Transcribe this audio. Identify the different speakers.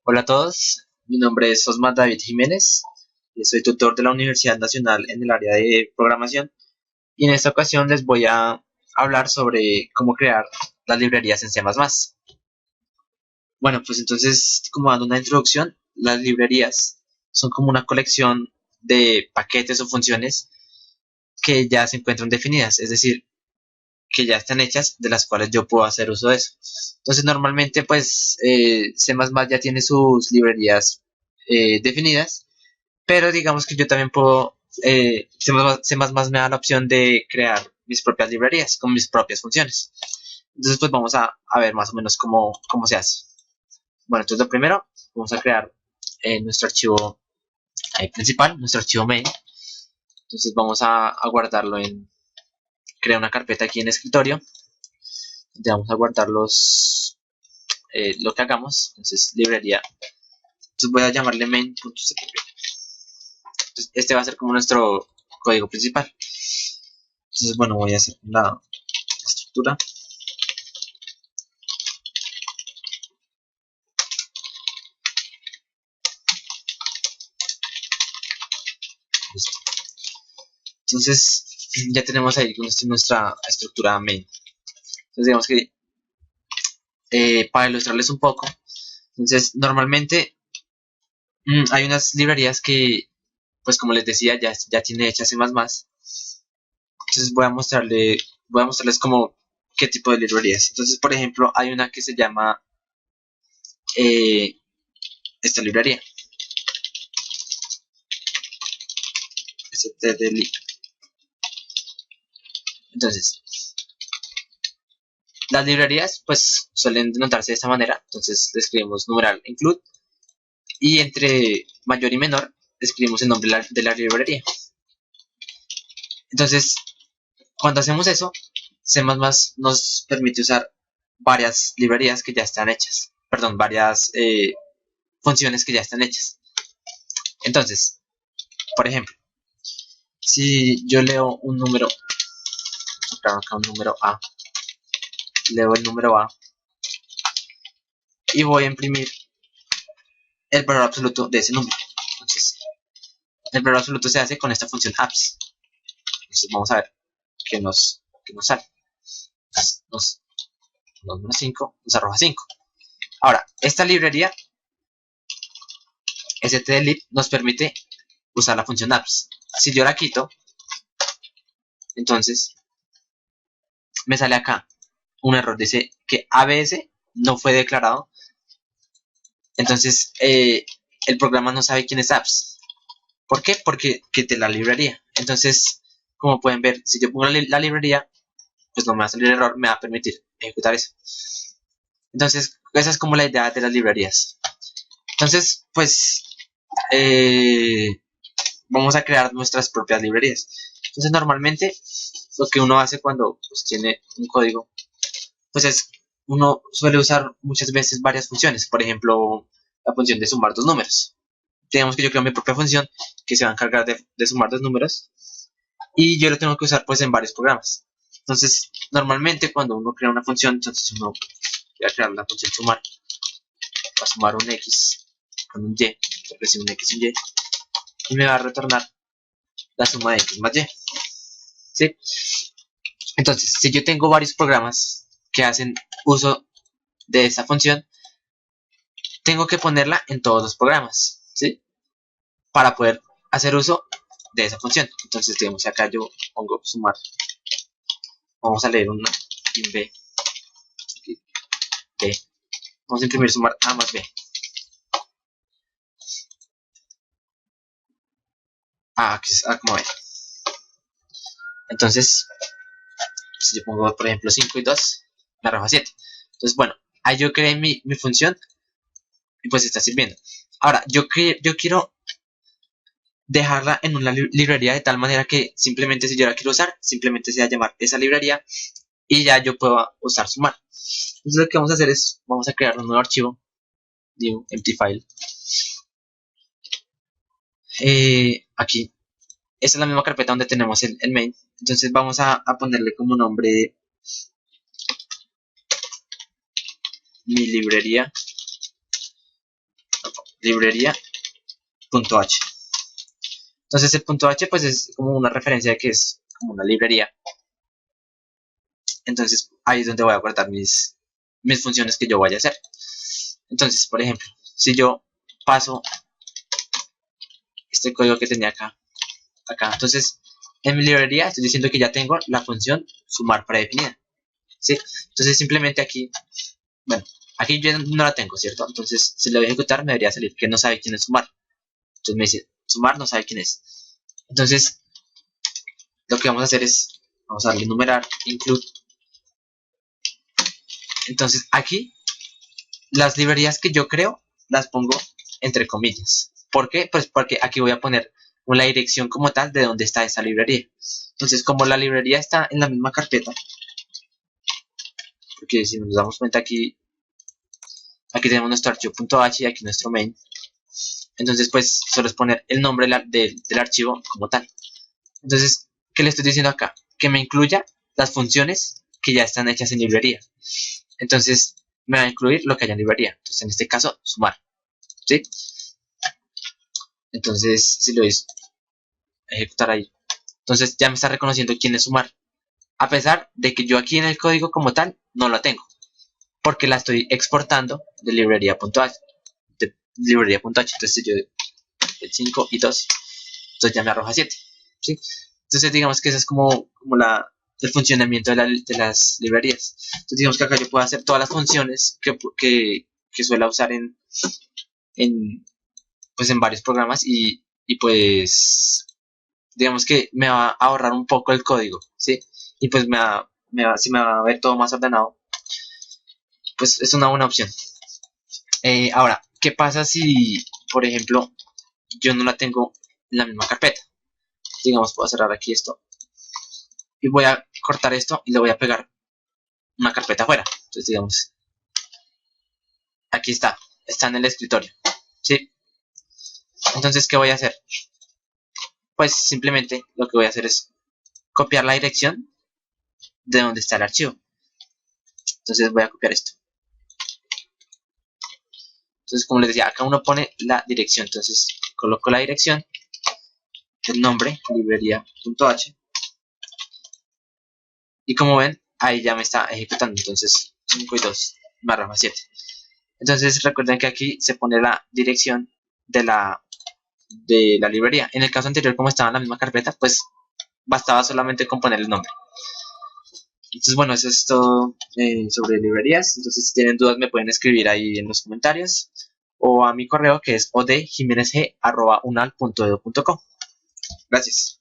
Speaker 1: Hola a todos, mi nombre es Osmar David Jiménez, y soy tutor de la Universidad Nacional en el área de programación y en esta ocasión les voy a hablar sobre cómo crear las librerías en C++. Bueno, pues entonces, como dando una introducción, las librerías son como una colección de paquetes o funciones que ya se encuentran definidas, es decir, que ya están hechas, de las cuales yo puedo hacer uso de eso. Entonces, normalmente, pues, C++ ya tiene sus librerías definidas, pero digamos que yo también puedo, C++ me da la opción de crear mis propias librerías con mis propias funciones. Entonces, pues vamos a ver más o menos cómo se hace. Bueno, entonces lo primero, vamos a crear nuestro archivo principal, nuestro archivo main. Entonces vamos a guardarlo crear una carpeta aquí en escritorio. Ya vamos a guardar lo que hagamos. Entonces, librería. Entonces voy a llamarle main.cpp. Entonces, este va a ser como nuestro código principal. Entonces, bueno, voy a hacer la estructura. Listo. Entonces, ya tenemos ahí nuestra estructura main. Entonces, digamos que para ilustrarles un poco, entonces, normalmente hay unas librerías que, pues como les decía, ya tiene hechas C++. Entonces, voy a mostrarles como qué tipo de librerías. Entonces, por ejemplo, hay una que se llama eh, esta librería, stdlib. Entonces, las librerías pues suelen denotarse de esta manera. Entonces le escribimos numeral include y entre mayor y menor escribimos el nombre de la librería. Entonces, cuando hacemos eso, C++ nos permite usar varias librerías que ya están hechas. Perdón, varias funciones que ya están hechas. Entonces, por ejemplo, si yo leo un número, acá un número A, leo el número A y voy a imprimir el valor absoluto de ese número. Entonces, el valor absoluto se hace con esta función apps. Entonces, vamos a ver qué nos sale. Nos menos 5 nos arroja 5. Ahora, esta librería stdlib nos permite usar la función apps. Si yo la quito, entonces me sale acá un error. Dice que ABS no fue declarado. Entonces, el programa no sabe quién es apps. ¿Por qué? Porque quité la librería. Entonces, como pueden ver, si yo pongo la librería, pues no me va a salir el error, me va a permitir ejecutar eso. Entonces, esa es como la idea de las librerías. Entonces, pues, eh, vamos a crear nuestras propias librerías. Entonces, normalmente, lo que uno hace cuando pues, tiene un código, pues es, uno suele usar muchas veces varias funciones. Por ejemplo, la función de sumar dos números. Digamos que yo creo mi propia función que se va a encargar de sumar dos números y yo lo tengo que usar pues en varios programas. Entonces, normalmente cuando uno crea una función, entonces uno va a crear la función sumar. Va a sumar un X con un Y, recibe un X y un y me va a retornar la suma de X más Y. ¿Sí? Entonces, si yo tengo varios programas que hacen uso de esa función, tengo que ponerla en todos los programas, ¿sí? Para poder hacer uso de esa función. Entonces, digamos, acá yo pongo sumar. Vamos a leer una y B. B. Vamos a imprimir sumar A más B. Aquí es A como B. Entonces, si yo pongo, por ejemplo, 5 y 2, me arroja 7. Entonces, bueno, ahí yo creé mi función y pues está sirviendo. Ahora, yo quiero dejarla en una librería de tal manera que simplemente si yo la quiero usar, simplemente se va a llamar esa librería y ya yo puedo usar sumar. Entonces lo que vamos a hacer es, vamos a crear un nuevo archivo, new empty file. Aquí, esta es la misma carpeta donde tenemos el main. Entonces vamos a ponerle como nombre mi librería librería.h. Entonces el punto H pues es como una referencia de que es como una librería. Entonces ahí es donde voy a guardar mis funciones que yo vaya a hacer. Entonces, por ejemplo, si yo paso este código que tenía acá, entonces en mi librería estoy diciendo que ya tengo la función sumar predefinida, ¿sí? Entonces simplemente aquí, bueno, aquí yo no la tengo, ¿cierto? Entonces si le voy a ejecutar me debería salir que no sabe quién es sumar. Entonces me dice, sumar no sabe quién es. Entonces lo que vamos a hacer es, vamos a darle numerar, include. Entonces aquí las librerías que yo creo las pongo entre comillas. ¿Por qué? Pues porque aquí voy a poner la dirección como tal de donde está esa librería. Entonces, como la librería está en la misma carpeta, porque si nos damos cuenta aquí tenemos nuestro archivo.h y aquí nuestro main. Entonces, pues, solo es poner el nombre del archivo como tal. Entonces, ¿qué le estoy diciendo acá? Que me incluya las funciones que ya están hechas en librería. Entonces, me va a incluir lo que haya en librería. Entonces, en este caso, sumar. ¿Sí? Entonces, si lo doy a ejecutar ahí, entonces ya me está reconociendo quién es sumar. A pesar de que yo aquí en el código como tal no lo tengo. Porque la estoy exportando de librería.h. Entonces, yo el 5 y 2. Entonces ya me arroja 7. ¿Sí? Entonces, digamos que ese es como el funcionamiento de las librerías. Entonces, digamos que acá yo puedo hacer todas las funciones que suelo usar pues en varios programas y pues digamos que me va a ahorrar un poco el código, ¿sí? Y pues si me va a ver todo más ordenado, pues es una buena opción. Ahora, ¿qué pasa si, por ejemplo, yo no la tengo en la misma carpeta? Digamos, puedo cerrar aquí esto y voy a cortar esto y le voy a pegar una carpeta afuera. Entonces, digamos, aquí está en el escritorio, ¿sí? Entonces, ¿qué voy a hacer? Pues simplemente lo que voy a hacer es copiar la dirección de donde está el archivo. Entonces voy a copiar esto. Entonces, como les decía, acá uno pone la dirección. Entonces, coloco la dirección, el nombre, librería.h. Y como ven, ahí ya me está ejecutando. Entonces, 5 y 2 me arroja 7. Entonces, recuerden que aquí se pone la dirección de la librería. En el caso anterior, como estaba en la misma carpeta, pues bastaba solamente con poner el nombre. Entonces, bueno, eso es todo sobre librerías. Entonces, si tienen dudas, me pueden escribir ahí en los comentarios o a mi correo que es odjimenezg@unal.edu.co. Gracias.